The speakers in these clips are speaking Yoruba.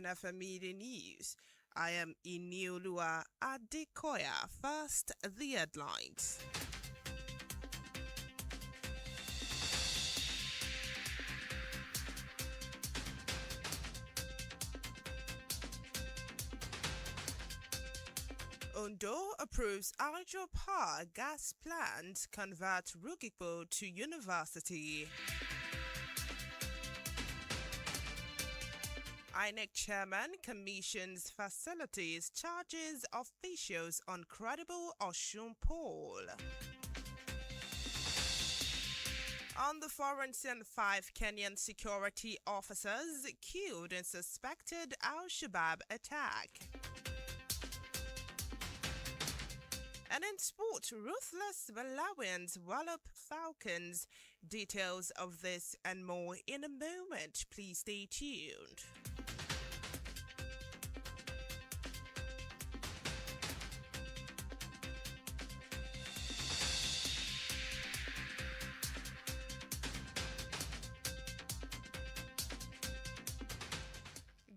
Open FM Media News. I am Iniolua Adekoya. First, the headlines. Ondo approves hydropower gas plant convert Rugikpo to university. INEC chairman commissions facilities, charges officials on credible Osun poll. On the forensic, 5 Kenyan security officers killed in suspected Al-Shabaab attack. And in sport, ruthless Malawians wallop Falcons. Details of this and more in a moment. Please stay tuned.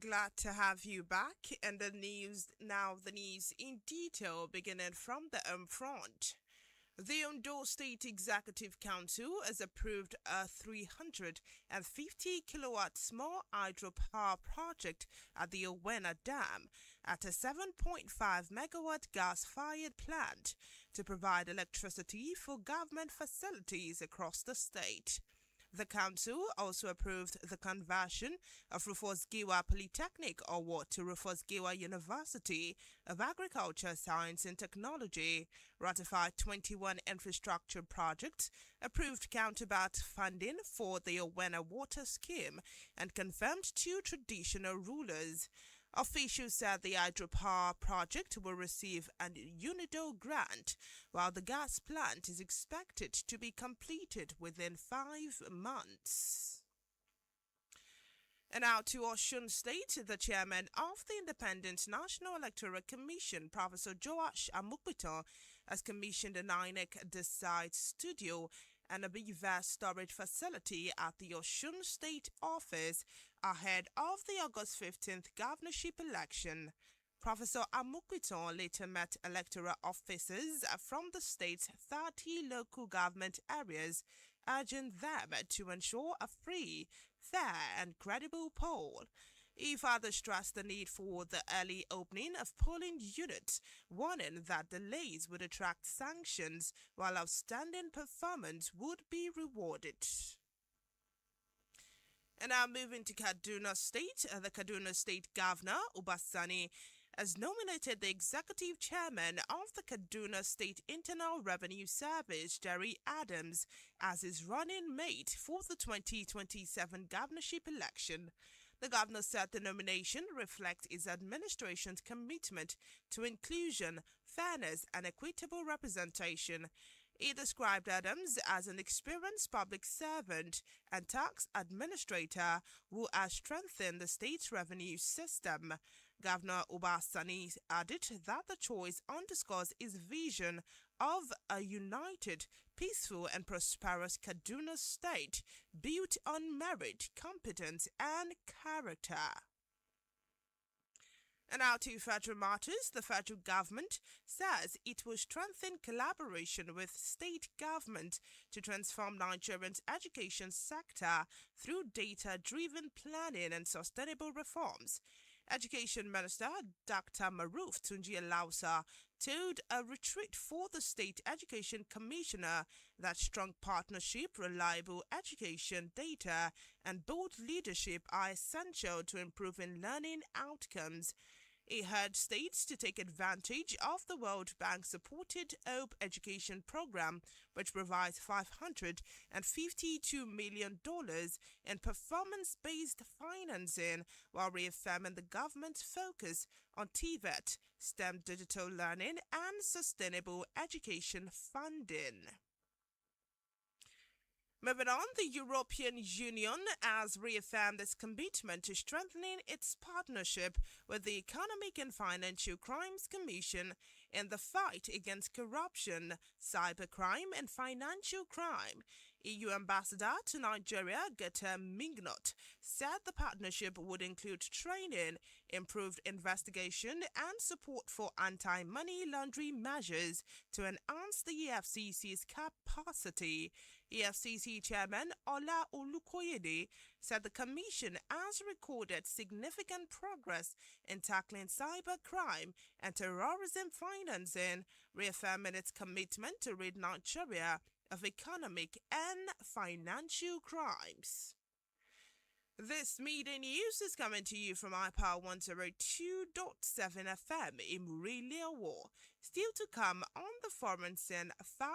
Glad to have you back, and the news in detail, beginning from the home front. The Ondo State Executive Council has approved a 350 kilowatt small hydropower project at the Owena Dam at a 7.5 megawatt gas-fired plant to provide electricity for government facilities across the state. The council also approved the conversion of Rufus Giwa Polytechnic Award to Rufus Giwa University of Agriculture, Science and Technology, ratified 21 infrastructure projects, approved counterpart funding for the Owena Water Scheme, and confirmed 2 traditional rulers. Officials said the hydropower project will receive an UNIDO grant, while the gas plant is expected to be completed within 5 months. And now to Osun State, the chairman of the Independent National Electoral Commission, Professor Joash Amukpito, has commissioned an INEC Decide studio and a beaver storage facility at the Osun State office ahead of the August 15th governorship election. Professor Amukpito later met electoral officers from the state's 30 local government areas, urging them to ensure a free, fair and credible poll. He further stressed the need for the early opening of polling units, warning that delays would attract sanctions while outstanding performance would be rewarded. And now moving to Kaduna State, the Kaduna State Governor, Uba Sani, has nominated the Executive Chairman of the Kaduna State Internal Revenue Service, Jerry Adams, as his running mate for the 2027 governorship election. The governor said the nomination reflects his administration's commitment to inclusion, fairness, and equitable representation. He described Adams as an experienced public servant and tax administrator who has strengthened the state's revenue system. Governor Uba Sani added that the choice underscores his vision of a united, peaceful and prosperous Kaduna state built on merit, competence and character. And now to federal matters. The federal government says it will strengthen collaboration with state government to transform Nigeria's education sector through data-driven planning and sustainable reforms. Education Minister Dr. Maruf Tunji Alausa told a retreat for the State Education Commissioner that strong partnership, reliable education data, and bold leadership are essential to improving learning outcomes. He urged states to take advantage of the World Bank-supported HOPE education program, which provides $552 million in performance-based financing, while reaffirming the government's focus on TVET, STEM digital learning, and sustainable education funding. Moving on, the European Union has reaffirmed its commitment to strengthening its partnership with the Economic and Financial Crimes Commission in the fight against corruption, cybercrime and financial crime. EU Ambassador to Nigeria, Geta Mingnot, said the partnership would include training, improved investigation, and support for anti-money laundering measures to enhance the EFCC's capacity. EFCC Chairman Ola Olukoyede said the Commission has recorded significant progress in tackling cybercrime and terrorism financing, reaffirming its commitment to rid Nigeria of economic and financial crimes. This media news is coming to you from iPower 102.7 FM in Murilewo. Still to come on the foreign scene, 5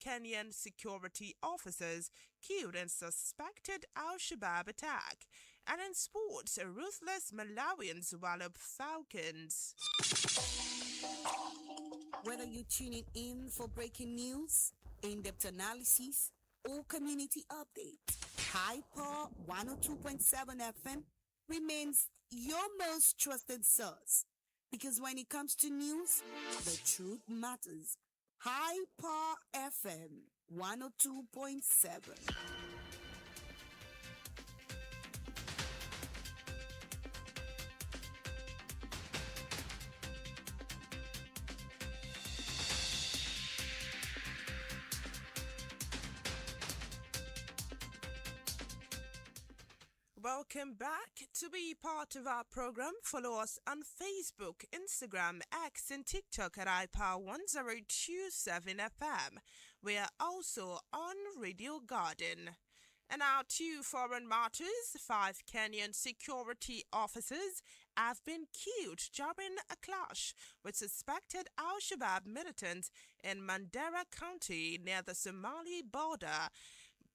Kenyan security officers killed in suspected Al-Shabaab attack. And in sports, ruthless Malawians wallop Falcons. Whether you're tuning in for breaking news, in-depth analysis, or community updates, Hyper 102.7 FM remains your most trusted source. Because when it comes to news, the truth matters. Hyper FM 102.7. Welcome back. To be part of our program, follow us on Facebook, Instagram, X, and TikTok at iPower1027FM. We are also on Radio Garden. And our 2 foreign martyrs, 5 Kenyan security officers, have been killed during a clash with suspected Al-Shabaab militants in Mandera County near the Somali border.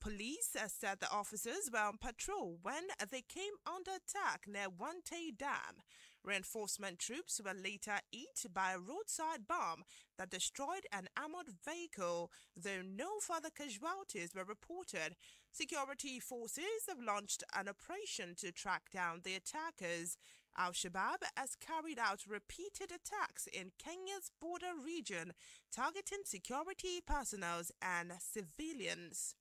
Police said the officers were on patrol when they came under attack near Wante Dam. Reinforcement troops were later hit by a roadside bomb that destroyed an armored vehicle, though no further casualties were reported. Security forces have launched an operation to track down the attackers. Al-Shabaab has carried out repeated attacks in Kenya's border region, targeting security personnel and civilians.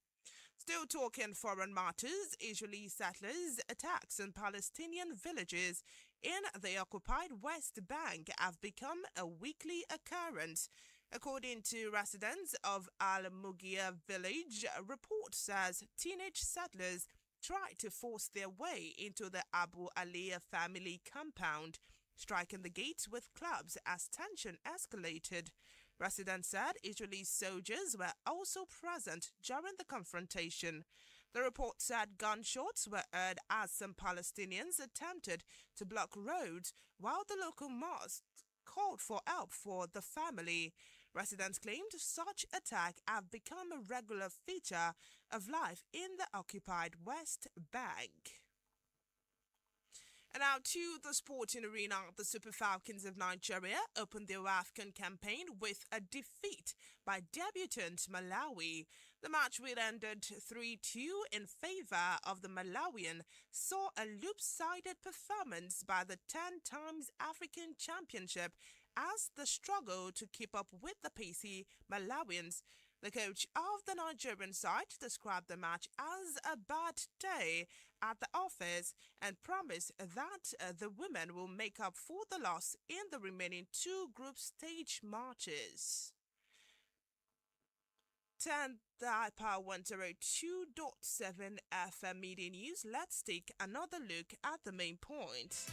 Still talking foreign martyrs, Israeli settlers' attacks on Palestinian villages in the occupied West Bank have become a weekly occurrence. According to residents of Al-Mughia village, a report says teenage settlers tried to force their way into the Abu Aliyah family compound, striking the gates with clubs as tension escalated. Residents said Israeli soldiers were also present during the confrontation. The report said gunshots were heard as some Palestinians attempted to block roads, while the local mosque called for help for the family. Residents claimed such attacks have become a regular feature of life in the occupied West Bank. And now to the sporting arena. The Super Falcons of Nigeria opened their AFCON campaign with a defeat by debutant Malawi. The match, which ended 3-2 in favor of the Malawian, saw a loop-sided performance by the 10 times African Championship as they struggled to keep up with the pacey Malawians. The coach of the Nigerian side described the match as a bad day at the office and promised that the women will make up for the loss in the remaining 2 group stage matches. 10 the iPower 102.7 FM Media News. Let's take another look at the main points.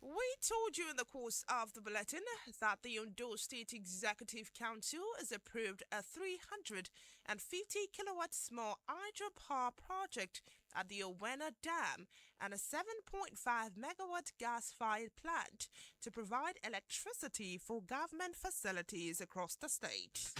We told you in the course of the bulletin that the Ondo State Executive Council has approved a 350 kilowatt small hydropower project at the Owena Dam and a 7.5 megawatt gas-fired plant to provide electricity for government facilities across the state.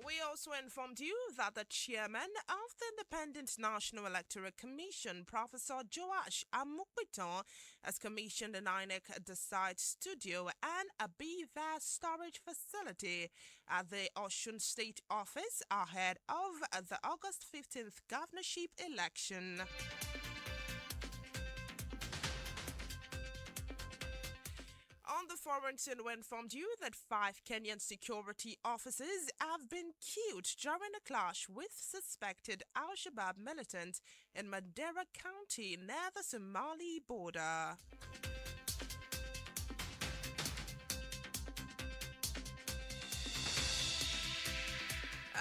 We also also informed you that the chairman of the Independent National Electoral Commission, Professor Joash Amukpiton, has commissioned an INEC Decide studio and a BVAS storage facility at the Osun State Office ahead of the August 15th governorship election. On the foreign scene, we informed you that 5 Kenyan security officers have been killed during a clash with suspected Al-Shabaab militants in Mandera County near the Somali border.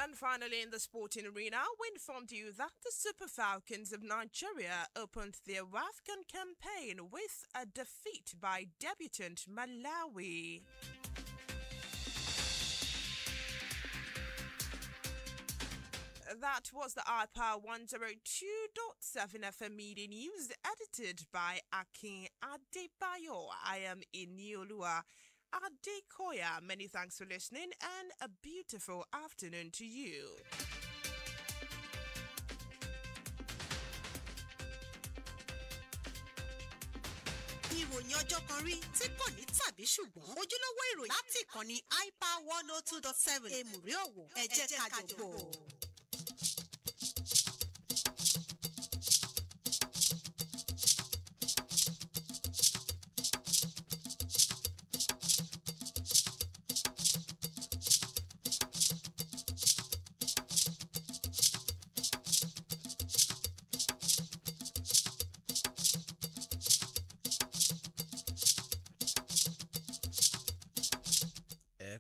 And finally, in the sporting arena, we informed you that the Super Falcons of Nigeria opened their WAFCON campaign with a defeat by debutant Malawi. That was the iPower 102.7 FM Media News, edited by Akin Adebayo. I am Iniolua Adekoya. Many thanks for listening and a beautiful afternoon to you. Ìròyìn ọjọ́ kan rí tí kò ní tàbí ṣùgbọ́n ojúlówó ìròyìn láti ìkànnì iPower 102.7 Èmùrè Ọ̀wọ̀ ẹ jẹ́ ká jọ gbọ́.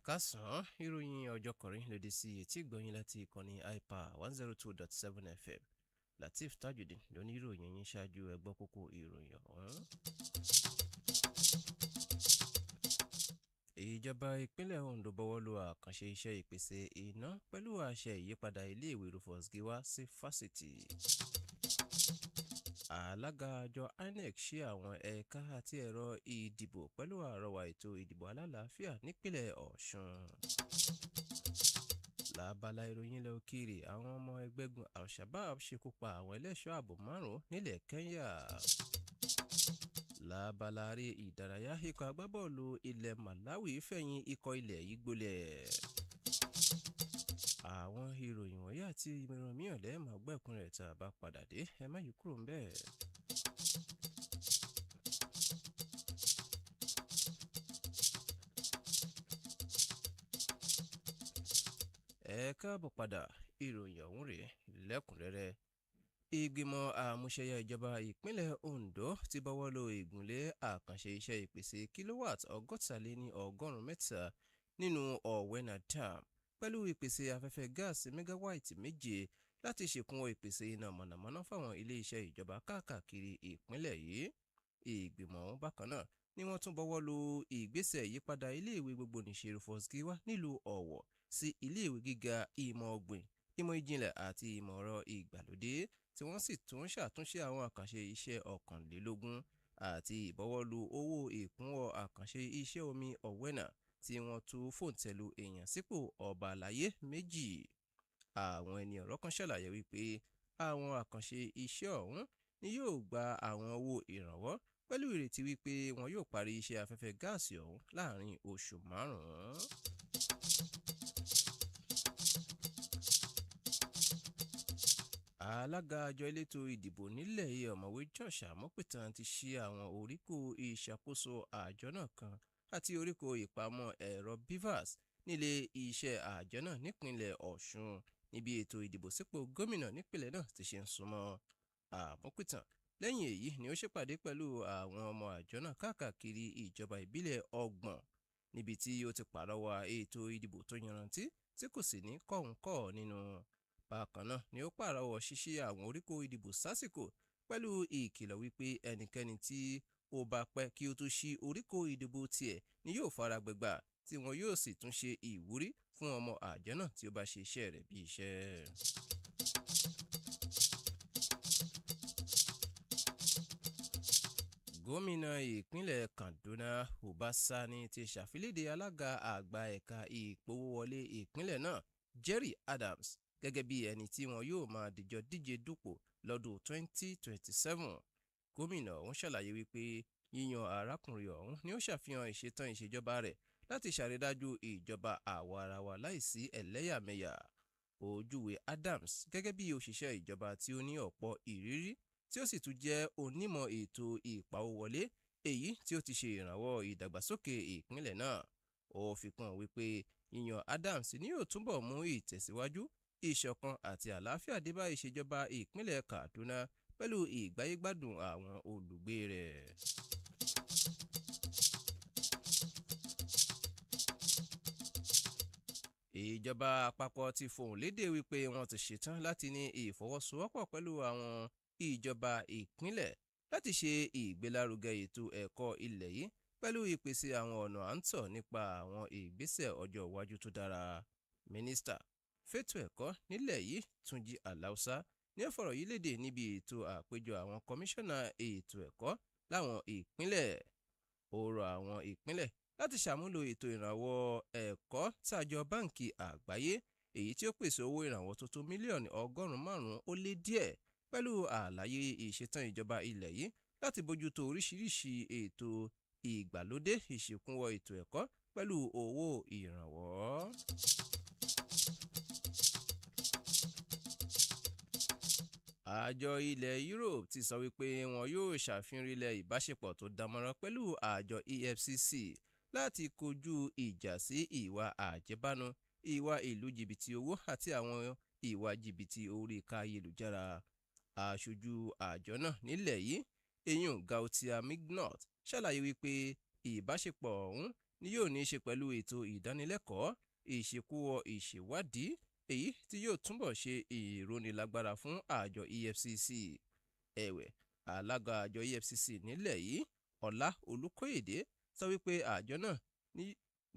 Kásán ìròyìn ọjọ́ kọrin lòdì sí etí ìgbọ̀nyìn láti ìkànnì iPower 102.7 FM. Lateef Tajudeen lóní ìròyìn yín ṣáájú ẹgbọ́ kókó ìròyìn ọ̀hún. Ìjọba ìpínlẹ̀ Ondo bọ́wọ́ lu àkànṣe iṣẹ́ ìpèsè iná pẹ̀lú àṣẹ ìyípadà iléèwé Rufus Giwa sí fásitì. Alága àjọ INEC ṣí àwọn ẹ̀ka àti ẹ̀rọ ìdìbò pẹ̀lú àrọwà ètò ìdìbò alálàáfíà nípínlẹ̀ Ọ̀ṣun. Lábala ìròyìn ilẹ̀ òkèèrè, àwọn ọmọ ẹgbẹ́gun Al-Shabaab ṣekú pa àwọn ẹlẹ́ṣọ́ ààbò 5 nílẹ̀ Kenya. Lábala eré ìdárayá, ikọ̀ agbábọ́ọ̀lù ilẹ̀ Malawi fẹ̀yìn ikọ̀ ilẹ̀ yìí gbolẹ̀. Àwọn ìròyìn wọ̀nyí àti ìmọ̀ràn mìíràn lẹ́ẹ̀mọ́ gbẹ̀kún rẹ̀ tá a bá padà dé, ẹ má yí kúrò ń bẹ́ẹ̀. Ẹ káàbọ̀ padà, ìròyìn ọ̀hún rèé lẹ́kùnrẹ́rẹ́. Ìgbìmọ̀ àmúṣẹyẹ ìjọba ìpínlẹ̀ Ondo ti bọ́wọ́ lu ìgúnlé àkànṣe iṣẹ́ ìpèsè kílówàt 163 nínú Owena Dam, pẹ̀lú ìpèsè afẹ́fẹ́ gáàsì mẹ́gáwáìtì 7 láti ṣèkún ìpèsè iná mọ̀nàmọ́ná fáwọn ilé-iṣẹ́ ìjọba káàkiri ìpínlẹ̀ yìí. Ìgbìmọ̀ ọ̀hún bákan náà ni wọ́n tún bọ́wọ́ lu ìgbésẹ̀ ìyípadà iléèwé gbogbonìṣe Rufus Giwa nílùú Ọ̀wọ̀ sí iléèwé gíga ìmọ̀ ọ̀gbìn, ìmọ̀ ìjìnlẹ̀ àti ìmọ̀ ọ̀rọ̀ ìgbàlódé, tí wọ́n sì tún ṣàtúnṣe àwọn àkànṣe iṣẹ́ 21 àti ìbọwọ́lu owó ìkúnwọ́ àkànṣe iṣẹ́ omi Owena tí wọ́n tún fòǹtẹ̀lù èèyàn sípò ọba àlàyé 2. Àwọn ẹni ọ̀rọ̀ kan ṣàlàyé wípé àwọn àkànṣe iṣẹ́ ọ̀hún ni yóò gba àwọn owó ìrànwọ́ pẹ̀lú ìrètí wípé wọn yóò parí iṣẹ́ afẹ́fẹ́ gáàsì ọ̀hún láàrin oṣù 5. Alága àjọ elétò ìdìbò nílẹ̀ yìí ọ̀mọ̀wé Josh Amokpitan ti ṣí àwọn oríkò ìṣàkóso àjọ náà kan àti oríkò ìpamọ́ ẹ̀rọ BVAS nílé iṣẹ́ àjọ náà nípínlẹ̀ Ọ̀ṣun níbi ètò ìdìbò sípò gómìnà nípínlẹ̀ náà ti ṣe ń súnmọ́. Amokpitan lẹ́yìn èyí ni ó ṣèpàdé pẹ̀lú àwọn ọmọ àjọ náà káàkiri ìjọba ìbílẹ̀ 30 níbi tí ó ti pàrọwà ètò ìdìbò tó yanrantí tí kò sì ní kọ̀ǹkọ̀ nínú. Bákan náà ni ó pàrọwọ̀ ṣíṣí àwọn oríkò ìdìbò sásìkò pẹ̀lú ìkìlọ̀ wípé ẹnikẹ́ni tí ó bá pẹ́ kí ó tó ṣí oríkò ìdìbò tiẹ̀ ni yóò fara gbẹgbà, tí wọn yóò sì tún ṣe ìwúrí fún ọmọ àjọ náà tí ó bá ṣe iṣẹ́ rẹ̀ bí iṣẹ́. Gómìnà ìpínlẹ̀ Kaduna Uba Sani ti ṣàfiléde alága àgbà ẹ̀ka ìpowówọlé ìpínlẹ̀ náà Jerry Adams gẹ́gẹ́ bí ẹni tí wọn yóò máa dìjọ díje dupò lọ́dún 2027. Gómìnà ọ̀hún ṣàlàyé wípé yíyan arákùnrin ọ̀hún ni ó ṣàfihàn ìṣetán ìṣèjọba rẹ̀ láti ṣàrídájú ìjọba àwa-arawa láìsí ẹlẹ́yàmẹ̀yà. Ó júwe Adams gẹ́gẹ́ bí òṣìṣẹ́ ìjọba tí ó ní ọ̀pọ̀ ìrírí tí ó sì tún jẹ́ onímọ̀ ètò ìpawówọlé èyí tí ó ti ṣe ìrànwọ́ ìdàgbàsókè ìpínlẹ̀ náà. Ó fi kún wípé yíyan Adams ni yóò túbọ̀ mú ìtẹ̀síwájú, ìṣọ̀kan àti àlàáfíà dé bá ìṣèjọba ìpínlẹ̀ Kaduna pẹ̀lú ìgbáyégbádùn àwọn olùgbé rẹ̀. Ìjọba àpapọ̀ ti fohùn lédè wípé wọ́n ti ṣetán láti ní ìfọwọ́sowọ́pọ̀ pẹ̀lú àwọn ìjọba ìpínlẹ̀ láti ṣe ìgbélárugẹ ètò ẹ̀kọ́ ilẹ̀ yìí pẹ̀lú ìpèsè àwọn ọ̀nà àǹtọ̀ nípa àwọn ìgbésẹ̀ ọjọ́ iwájú tó dára. Mínísítà fẹ́tò ẹ̀kọ́ nílẹ̀ yìí Túnjí Aláùsá ní ó fọ̀rọ̀ yìí lédè níbi ètò àpéjọ àwọn kọmíṣánná ètò ẹ̀kọ́ láwọn ìpínlẹ̀. Ó rọ àwọn ìpínlẹ̀ láti ṣàmúlò ètò ìrànwọ́ ẹ̀kọ́ tàjọ báǹkì àgbáyé èyí tí ó pèsè owó ìrànwọ́ tó tó mílíọ̀nù 105 ó lé díẹ̀ pẹ̀lú àlàyé ìṣetán ìjọba ilẹ̀ yìí láti bójútó oríṣiríṣi ètò ìgbàlódé ìṣèkúnwọ́ ètò ẹ̀kọ́ pẹ̀lú owó ìrànwọ́. Àjọ ilẹ̀ Europe ti sọ wípé wọn yóò ṣàfihàn ìbáṣepọ̀ tó dánmọ́rán pẹ̀lú àjọ EFCC láti kojú ìjà sí ìwà àjẹbánu, ìwà ìlú jìbìtì owó àti àwọn ìwà jìbìtì orí káyélujára. Aṣojú àjọ náà nílẹ̀ yìí, eyín Gautia Mignot, ṣàlàyé wípé ìbáṣepọ̀ ọ̀hún ni yóò ní í ṣe pẹ̀lú ètò ìdánilẹ́kọ̀ọ́, ìṣekúwọ́ ìṣèwádìí èyí tí yóò túbọ̀ ṣe ìrónilágbára fún àjọ EFCC. Ẹ̀wẹ̀, alága àjọ EFCC nílẹ̀ yìí, Ọlá Olúkóyèdé, sọ wípé àjọ náà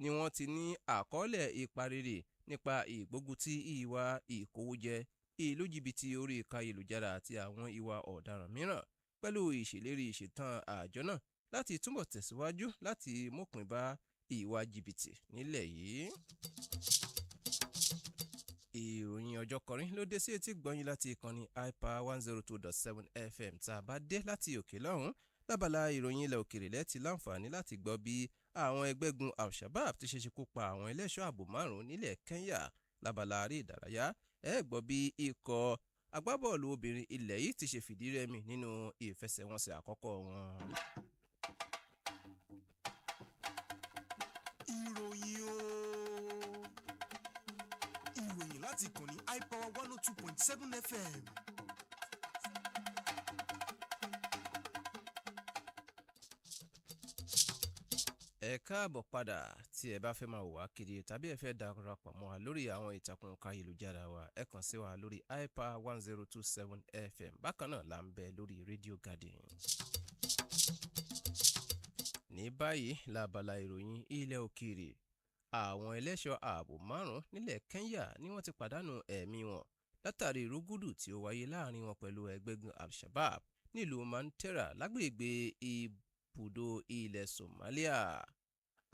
ni wọ́n ti ní àkọọ́lẹ̀ ipa rere nípa ìgbógunti ìwà ìkówójẹ, ìlú jìbìtì orí káyélujára àti àwọn ìwà ọ̀daràn mìíràn pẹ̀lú ìṣèlérí ìṣetán àjọ náà láti túbọ̀ tẹ̀síwájú láti mópin bá ìwà jìbìtì nílẹ̀ yìí. Ìròyìn ọjọ́ kọrin ló dé sí etí gbọ́yìn láti ìkànnì ipa 102.7 FM. Tá a bá dé láti òkè lọ́hùn lábala ìròyìn ilẹ̀ òkèrè lẹ́tì láǹfààní láti gbọ́ bí àwọn ẹgbẹ́gun Al-Shabab ti ṣe ṣekú pa àwọn ẹlẹ́ṣọ́ ààbò 5 nílẹ̀ Kenya. Lábala àrí ìdárayá gbọ́ bí ikọ̀ agbábọ́ọ̀lù obìnrin ilẹ̀ yìí ti ṣe fìdí rẹmi nínú ìfẹsẹ̀wọnsẹ̀ àkọ́kọ́ wọn. Ìròyìn láti ìkànnì iPower 102.7 FM. Ẹ káàbọ̀ padà. Tí ẹ bá fẹ́ máa wò wá kiri tàbí ẹ fẹ́ darapọ̀ mọ́ wa lórí àwọn ìtàkùn káyélujára wa, ẹ kàn sí wa lórí iPower 102.7 FM. Bákan náà là ń bẹ lórí Radio Garden. Ní báyìí lábala ìròyìn ilẹ̀ òkèèrè, àwọn ẹlẹ́ṣọ́ ààbò 5 nílẹ̀ Kenya ni wọ́n ti pàdánù ẹ̀mí wọn látàrí rúgúdù tí ó wáyé láàrin wọn pẹ̀lú ẹgbẹ́gun Al-Shabab nílùú Mandera lágbègbè ibùdó ilẹ̀ Somalia.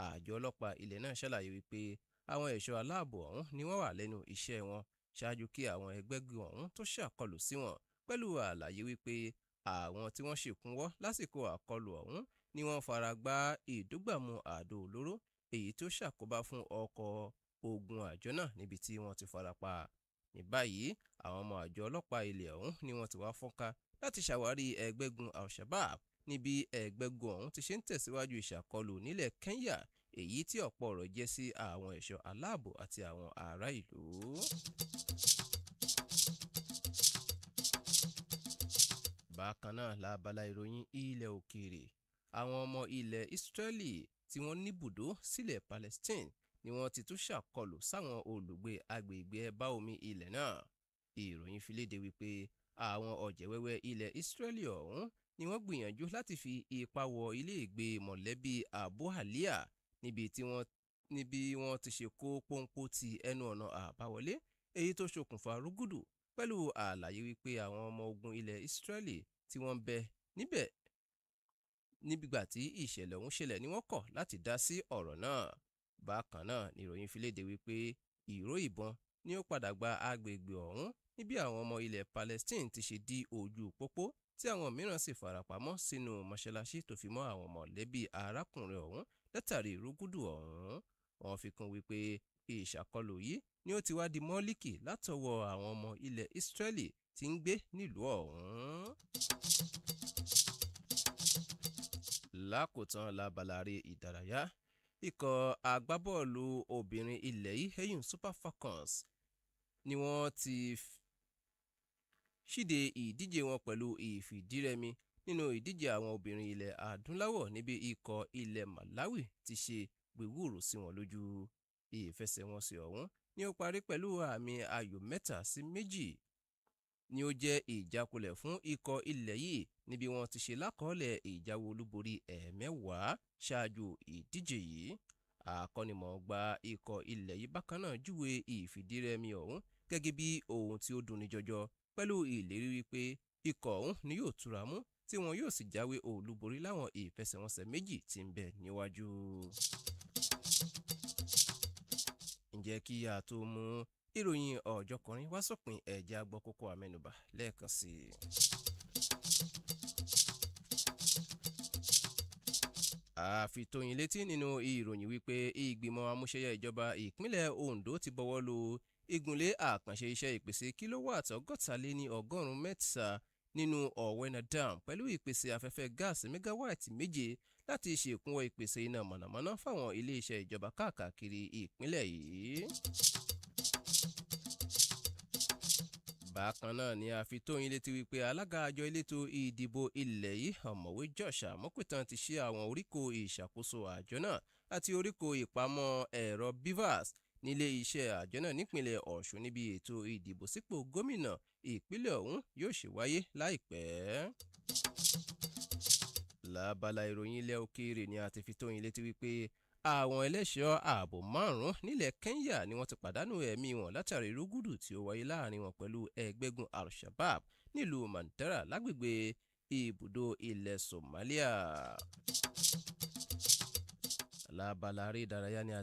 Àjọ ọlọ́pàá ilẹ̀ náà ṣàlàyé wípé àwọn ẹ̀ṣọ́ aláàbò ọ̀hún ni wọ́n wà lẹ́nu iṣẹ́ wọn ṣáájú kí àwọn ẹgbẹ́gun ọ̀hún tó ṣàkọlù sí wọn, pẹ̀lú àlàyé wípé àwọn tí wọ́n ṣèkúnwọ́ lásìkò àkọlù ọ̀hún ni wọ́n fara gbá ìdúgbàmù àdó olóró èyí tó ṣàkóbá fún ọkọ̀ ogun àjọ náà níbi tí wọ́n ti farapa. Ní báyìí àwọn ọmọ àjọ ọlọ́pàá ilẹ̀ ọ̀hún ni wọ́n ti wá fọ́nká láti ṣàwárí ẹgbẹ́gun Al-Shabab níbi ẹgbẹ́gun ọ̀hún ti ṣe ń tẹ̀síwájú ìṣàkọlù nílẹ̀ Kenya èyí tí ọ̀pọ̀ ọ̀rọ̀ jẹ́ sí àwọn ẹ̀ṣọ́ aláàbò àti àwọn ará ìlú. Bákan náà lábala ìròyìn ilẹ̀ òkèèrè, àwọn ọmọ ilẹ̀ Israeli tí wọ́n níbùdó sílẹ̀ Palestine ni wọ́n ti tún ṣàkọlù sáwọn olùgbé agbègbè ẹ̀bá omi ilẹ̀ náà. Ìròyìn fi léde wípé àwọn ọ̀jẹ̀wẹ́wẹ́ ilẹ̀ Israeli ọ̀hún ni wọ́n gbìyànjú láti fi ipá wọ ilé ìgbé mọ̀lẹ́bí Abu Halia níbi wọ́n ti ṣe kó pọ́npọ́ ti ẹnu ọ̀nà àbáwọlé èyí tó ṣokùnfà rúgùdù, pẹ̀lú àlàyé wípé àwọn ọmọ ogun ilẹ̀ Israeli tí wọ́n bẹ níbẹ̀ nígbà tí ìṣẹ̀lẹ̀ ọ̀hún ṣẹlẹ̀ ni wọ́n kọ̀ láti dá sí ọ̀rọ̀ náà. Bákan náà ni ìròyìn fi léde wípé ìró ìbọn ni ó padà gba agbègbè ọ̀hún níbi àwọn ọmọ ilẹ̀ Palestine ti ṣe dí ojú pópó tí àwọn mìíràn sì farapamọ́ sínú mọ́ṣáláṣí tó fi mọ́ àwọn mọ̀lẹ́bí arákùnrin ọ̀hún látàrí ìrúgúdù ọ̀hún. Wọ́n fi kún wípé ìṣàkọlù yìí ni ó ti wá di mọ́líkì látọwọ́ àwọn ọmọ ilẹ̀ Israeli tí ń gbé nílùú ọ̀hún. Lákòótán labalare ìdárayá, ikọ̀ agbábọ́ọ̀lù obìnrin ilẹ̀ yìí eyín Super Falcons ni wọ́n ti ṣíde ìdíje wọn pẹ̀lú ìfìdírẹmi nínú ìdíje àwọn obìnrin ilẹ̀ adúláwọ̀ níbi ikọ̀ ilẹ̀ Malawi ti ṣe gbèwúrò sí wọn lójú. Ìfẹsẹ̀wọnsẹ̀ ọ̀hún ni ó parí pẹ̀lú àmì ayò 3-2 ni ó jẹ́ ìjákulẹ̀ fún ikọ̀ ilẹ̀ yìí níbi wọ́n ti ṣe lákọọ́lẹ̀ ìjáwé olúborí 10 ṣáájú ìdíje yìí. Akọ́nimọ̀ọ́gbá ikọ̀ ilẹ̀ yìí bákan náà júwe ìfìdírẹmi ọ̀hún gẹ́gẹ́ bí ohun tí ó dunni jọjọ pẹ̀lú ìlérí wípé ikọ̀ ọ̀hún ni yóò túra mú tí wọn yóò sì jáwé olúborí láwọn ìfẹsẹ̀wọnsẹ̀ méjì tí ń bẹ níwájú. Ǹjẹ́ kí a tó mú ìròyìn ọ̀jọ̀kọrin wá sópin ẹ̀já gbọ́ kókó àmẹ́nubà lẹ́ẹ̀kan sí i. Àfitóyin létí nínú ìròyìn wípé ìgbìmọ̀ amúṣẹ́yẹ ìjọba ìpínlẹ̀ Ondo ti bọwọ́ lu ìgúnlé àkànṣe iṣẹ́ ìpèsè kílówàtì 167 nínú Owena Dam pẹ̀lú ìpèsè afẹ́fẹ́ gáàsì mẹ́gáwáàtì 7 láti ṣèkúnwọ́ ìpèsè iná mọ̀nàmọ́ná fáwọn ilé-iṣẹ́ ìjọba káàkiri ìpínlẹ̀ yìí. Bákan náà ni a fi tó yín létí wípé alága àjọ elétò ìdìbò ilẹ̀ yìí ọ̀mọ̀wé Josh Amokutan ti ṣí àwọn oríkò ìṣàkóso àjọ náà àti oríkò ìpamọ́ ẹ̀rọ BVAS nílé iṣẹ́ àjọ náà nípìnlẹ̀ Ọ̀ṣun níbi ètò ìdìbò sípò gómìnà ìpínlẹ̀ ọ̀hún yóò ṣe wáyé láìpẹ́. Lábala ìròyìn ilẹ̀ òkèèrè ni a ti fi tó yín létí wípé àwọn ẹlẹ́ṣọ́ ààbò 5 nílẹ̀ Kenya ni wọ́n ti pàdánù ẹ̀mí wọn látàrí rúgúdù tí ó wáyé láàrin wọn pẹ̀lú ẹgbẹ́gun Al-Shabab nílùú Mandera lágbègbè ibùdó ilẹ̀ Somalia. Lábala eré ìdárayá ni a ti